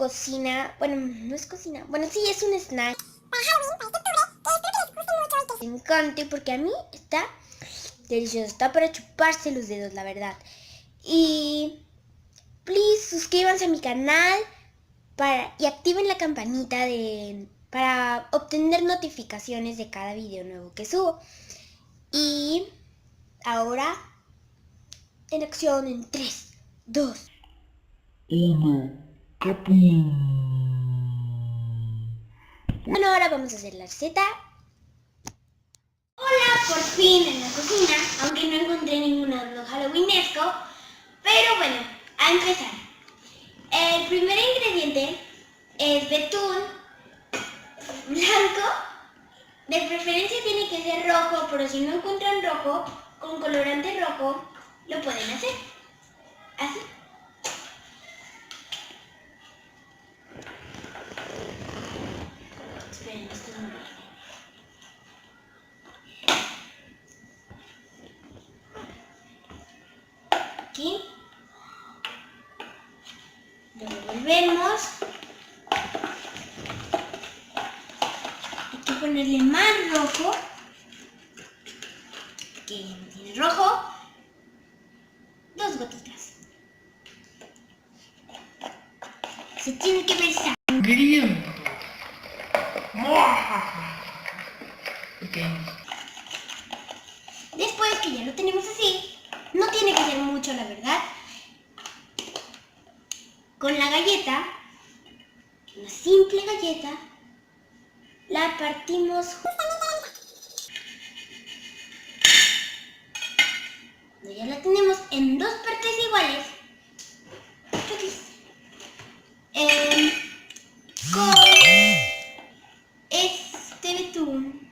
cocina, bueno, no es cocina, bueno, sí, es un snack. Para Halloween, para este octubre, que espero que les guste mucho y que les encante, porque a mí está delicioso, está para chuparse los dedos, la verdad. Y please suscríbanse a mi canal y activen la campanita para obtener notificaciones de cada video nuevo que subo. Y ahora, en acción, en 3, 2, 1, capum. Bueno, ahora vamos a hacer la receta. Hola, por fin en la cocina, aunque no encontré ningún adorno halloweenesco. Pero bueno, a empezar. El primer ingrediente es betún blanco. De preferencia tiene que ser rojo, pero si no encuentran rojo, con colorante rojo, lo pueden hacer. Así. Esperen, esto es muy bien. Aquí. Lo revolvemos. Hay que ponerle más rojo. Que no tiene rojo. 2 gotitas. Se tiene que ver Sangriento. Ok. Después que ya lo tenemos así, no tiene que ser mucho, la verdad. Con la galleta, una simple galleta, la partimos justamente a la mitad. Ya la tenemos en 2 partes iguales. Con este betún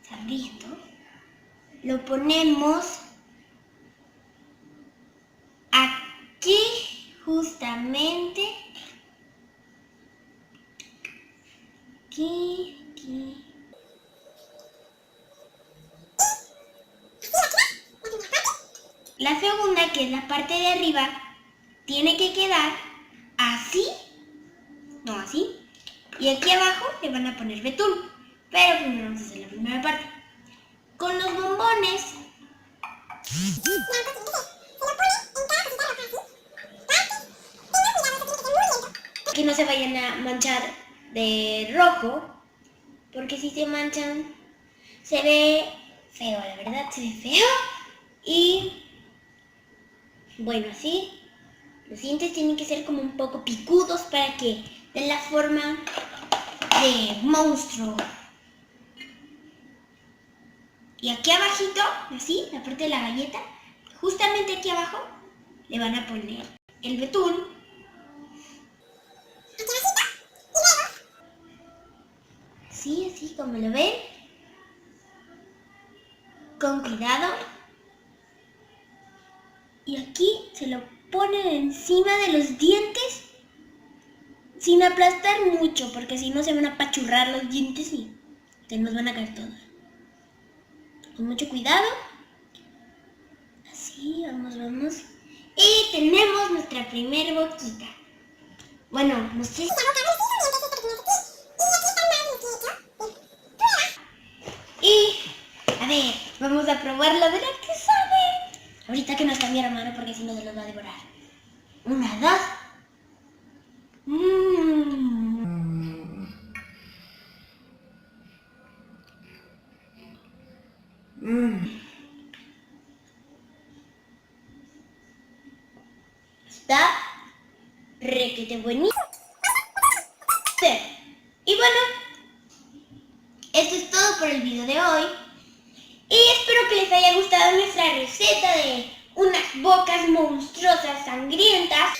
sangriento lo ponemos aquí justamente. Aquí. La segunda, que es la parte de arriba, tiene que quedar así, no así. Y aquí abajo le van a poner betún. Pero primero vamos a hacer la primera parte. Con los bombones. Que no se vayan a manchar de rojo, porque si se manchan se ve feo, la verdad se ve feo. Y bueno, así los dientes tienen que ser como un poco picudos para que den la forma de monstruo. Y aquí abajito, así, la parte de la galleta, justamente aquí abajo le van a poner el betún. Sí, así como lo ven. Con cuidado. Y aquí se lo ponen encima de los dientes sin aplastar mucho, porque si no se van a apachurrar los dientes y se nos van a caer todos. Con mucho cuidado. Así, vamos. Y tenemos nuestra primer boquita. Bueno, no sé si... Y, a ver, vamos a probarlo, a ver a qué sabe. Ahorita que no está mi hermano, porque si no se los va a devorar. 1, 2. Está requete buenísimo. Y bueno, esto es todo por el video de hoy. Y espero que les haya gustado nuestra receta de unas bocas monstruosas sangrientas.